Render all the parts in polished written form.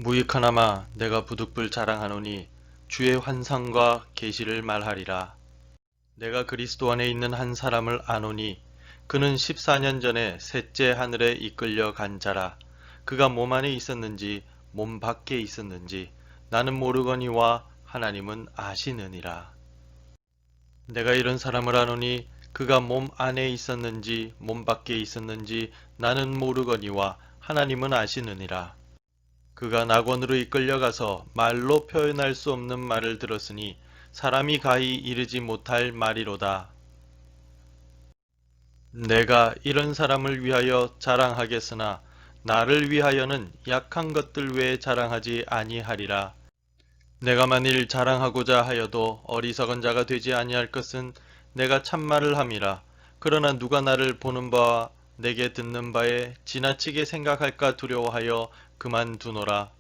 무익하나마 내가 부득불 자랑하노니 주의 환상과 계시를 말하리라. 내가 그리스도 안에 있는 한 사람을 아노니 그는 14년 전에 셋째 하늘에 이끌려 간 자라. 그가 몸 안에 있었는지 몸 밖에 있었는지 나는 모르거니와 하나님은 아시느니라. 내가 이런 사람을 아노니 그가 몸 안에 있었는지 몸 밖에 있었는지 나는 모르거니와 하나님은 아시느니라. 그가 낙원으로 이끌려가서 말로 표현할 수 없는 말을 들었으니 사람이 가히 이르지 못할 말이로다. 내가 이런 사람을 위하여 자랑하겠으나 나를 위하여는 약한 것들 외에 자랑하지 아니하리라. 내가 만일 자랑하고자 하여도 어리석은 자가 되지 아니할 것은 내가 참말을 함이라. 그러나 누가 나를 보는 바와 내게 듣는 바에 지나치게 생각할까 두려워하여 그만두노라.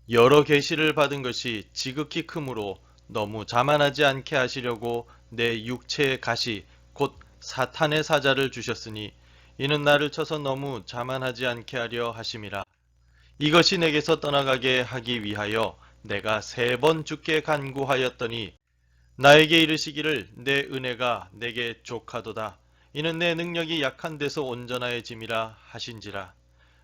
여러 계시를 받은 것이 지극히 크므로 너무 자만하지 않게 하시려고 내 육체의 가시 곧 사탄의 사자를 주셨으니 이는 나를 쳐서 너무 자만하지 않게 하려 하심이라. 이것이 내게서 떠나가게 하기 위하여 내가 3번 주께 간구하였더니 나에게 이르시기를 내 은혜가 내게 족하도다. 이는 내 능력이 약한 데서 온전하여짐이라 하신지라.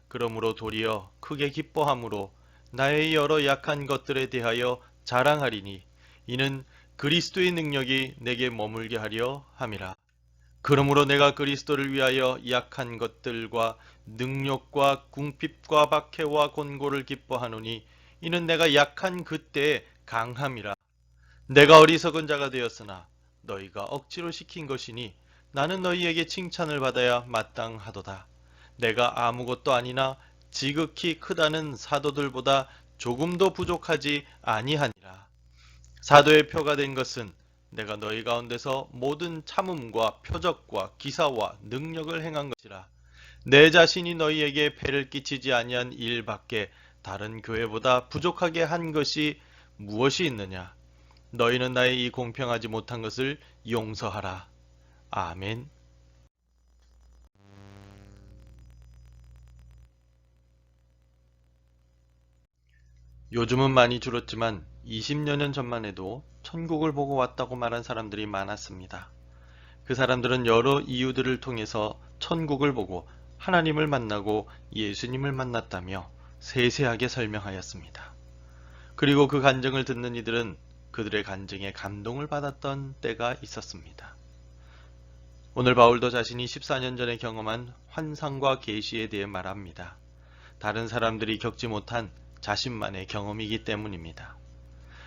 그러므로 도리어 크게 기뻐함으로 나의 여러 약한 것들에 대하여 자랑하리니 이는 그리스도의 능력이 내게 머물게 하려 함이라. 그러므로 내가 그리스도를 위하여 약한 것들과 능욕과 궁핍과 박해와 곤고를 기뻐하노니 이는 내가 약한 그때의 강함이라. 내가 어리석은 자가 되었으나 너희가 억지로 시킨 것이니 나는 너희에게 칭찬을 받아야 마땅하도다. 내가 아무것도 아니나 지극히 크다는 사도들보다 조금도 부족하지 아니하니라. 사도의 표가 된 것은 내가 너희 가운데서 모든 참음과 표적과 기사와 능력을 행한 것이라. 내 자신이 너희에게 폐를 끼치지 아니한 일밖에 다른 교회보다 부족하게 한 것이 무엇이 있느냐? 너희는 나의 이 공평하지 못한 것을 용서하라. 아멘. 요즘은 많이 줄었지만 20여 년 전만 해도 천국을 보고 왔다고 말한 사람들이 많았습니다. 그 사람들은 여러 이유들을 통해서 천국을 보고 하나님을 만나고 예수님을 만났다며 세세하게 설명하였습니다. 그리고 그 간증을 듣는 이들은 그들의 간증에 감동을 받았던 때가 있었습니다. 오늘 바울도 자신이 14년 전에 경험한 환상과 계시에 대해 말합니다. 다른 사람들이 겪지 못한 자신만의 경험이기 때문입니다.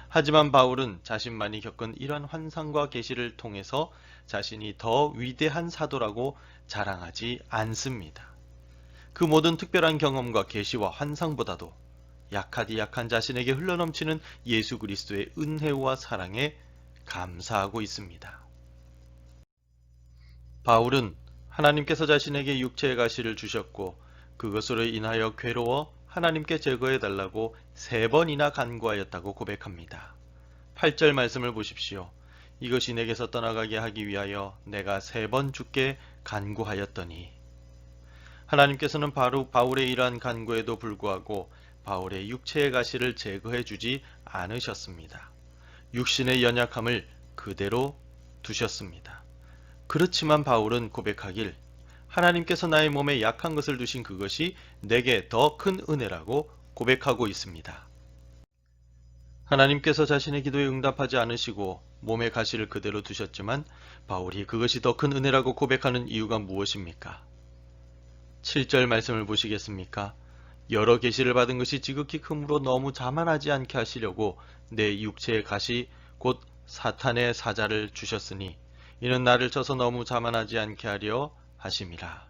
하지만 바울은 자신만이 겪은 이러한 환상과 계시를 통해서 자신이 더 위대한 사도라고 자랑하지 않습니다. 그 모든 특별한 경험과 계시와 환상보다도 약하디 약한 자신에게 흘러넘치는 예수 그리스도의 은혜와 사랑에 감사하고 있습니다. 바울은 하나님께서 자신에게 육체의 가시를 주셨고 그것으로 인하여 괴로워 하나님께 제거해달라고 3번이나 간구하였다고 고백합니다. 8절 말씀을 보십시오. 이것이 내게서 떠나가게 하기 위하여 내가 3번 주께 간구하였더니 하나님께서는 바로 바울의 이러한 간구에도 불구하고 바울의 육체의 가시를 제거해 주지 않으셨습니다. 육신의 연약함을 그대로 두셨습니다. 그렇지만 바울은 고백하길 하나님께서 나의 몸에 약한 것을 두신 그것이 내게 더 큰 은혜라고 고백하고 있습니다. 하나님께서 자신의 기도에 응답하지 않으시고 몸의 가시를 그대로 두셨지만 바울이 그것이 더 큰 은혜라고 고백하는 이유가 무엇입니까? 7절 말씀을 보시겠습니까? 여러 계시를 받은 것이 지극히 크므로 너무 자만하지 않게 하시려고 내 육체의 가시 곧 사탄의 사자를 주셨으니 이는 나를 쳐서 너무 자만하지 않게 하려 하심이라.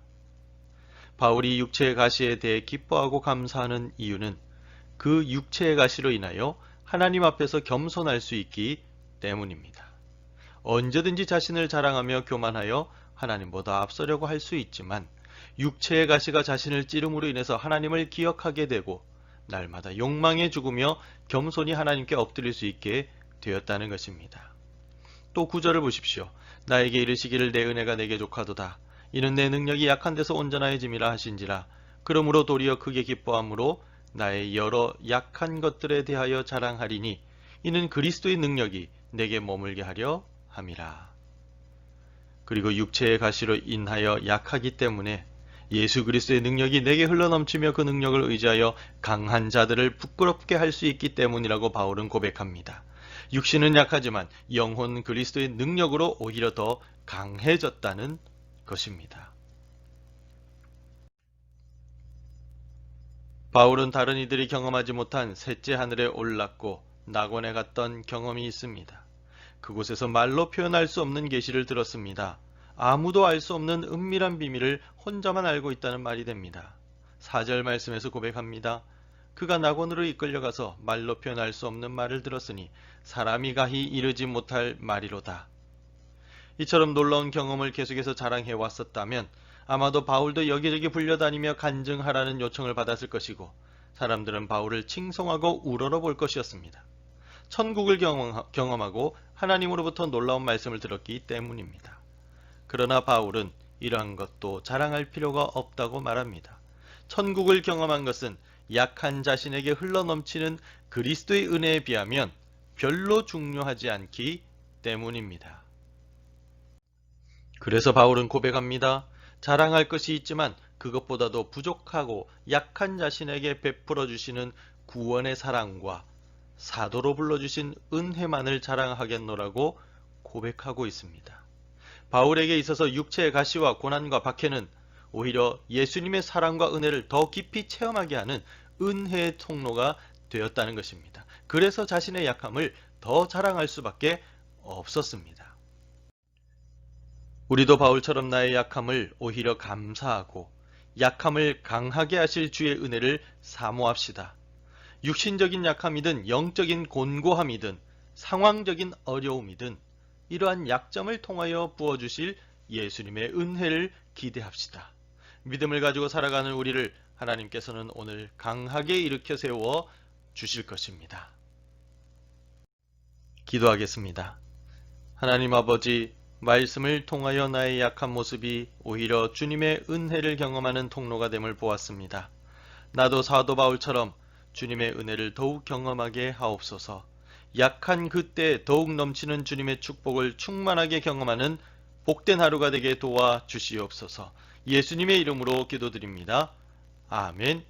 바울이 육체의 가시에 대해 기뻐하고 감사하는 이유는 그 육체의 가시로 인하여 하나님 앞에서 겸손할 수 있기 때문입니다. 언제든지 자신을 자랑하며 교만하여 하나님보다 앞서려고 할 수 있지만 육체의 가시가 자신을 찌름으로 인해서 하나님을 기억하게 되고 날마다 욕망에 죽으며 겸손히 하나님께 엎드릴 수 있게 되었다는 것입니다. 또 9절을 보십시오. 나에게 이르시기를 내 은혜가 내게 족하도다. 이는 내 능력이 약한 데서 온전하여짐이라 하신지라. 그러므로 도리어 크게 기뻐함으로 나의 여러 약한 것들에 대하여 자랑하리니 이는 그리스도의 능력이 내게 머물게 하려 함이라. 그리고 육체의 가시로 인하여 약하기 때문에 예수 그리스도의 능력이 내게 흘러넘치며 그 능력을 의지하여 강한 자들을 부끄럽게 할 수 있기 때문이라고 바울은 고백합니다. 육신은 약하지만 영혼 그리스도의 능력으로 오히려 더 강해졌다는 것입니다. 바울은 다른 이들이 경험하지 못한 셋째 하늘에 올랐고 낙원에 갔던 경험이 있습니다. 그곳에서 말로 표현할 수 없는 계시를 들었습니다. 아무도 알 수 없는 은밀한 비밀을 혼자만 알고 있다는 말이 됩니다. 4절 말씀에서 고백합니다. 그가 낙원으로 이끌려가서 말로 표현할 수 없는 말을 들었으니 사람이 가히 이르지 못할 말이로다. 이처럼 놀라운 경험을 계속해서 자랑해 왔었다면 아마도 바울도 여기저기 불려다니며 간증하라는 요청을 받았을 것이고 사람들은 바울을 칭송하고 우러러 볼 것이었습니다. 천국을 경험하고 하나님으로부터 놀라운 말씀을 들었기 때문입니다. 그러나 바울은 이러한 것도 자랑할 필요가 없다고 말합니다. 천국을 경험한 것은 약한 자신에게 흘러넘치는 그리스도의 은혜에 비하면 별로 중요하지 않기 때문입니다. 그래서 바울은 고백합니다. 자랑할 것이 있지만 그것보다도 부족하고 약한 자신에게 베풀어 주시는 구원의 사랑과 사도로 불러주신 은혜만을 자랑하겠노라고 고백하고 있습니다. 바울에게 있어서 육체의 가시와 고난과 박해는 오히려 예수님의 사랑과 은혜를 더 깊이 체험하게 하는 은혜의 통로가 되었다는 것입니다. 그래서 자신의 약함을 더 자랑할 수밖에 없었습니다. 우리도 바울처럼 나의 약함을 오히려 감사하고 약함을 강하게 하실 주의 은혜를 사모합시다. 육신적인 약함이든 영적인 곤고함이든 상황적인 어려움이든 이러한 약점을 통하여 부어주실 예수님의 은혜를 기대합시다. 믿음을 가지고 살아가는 우리를 하나님께서는 오늘 강하게 일으켜 세워 주실 것입니다. 기도하겠습니다. 하나님 아버지, 말씀을 통하여 나의 약한 모습이 오히려 주님의 은혜를 경험하는 통로가 됨을 보았습니다. 나도 사도 바울처럼 주님의 은혜를 더욱 경험하게 하옵소서. 약한 그때 더욱 넘치는 주님의 축복을 충만하게 경험하는 복된 하루가 되게 도와 주시옵소서. 예수님의 이름으로 기도드립니다. 아멘.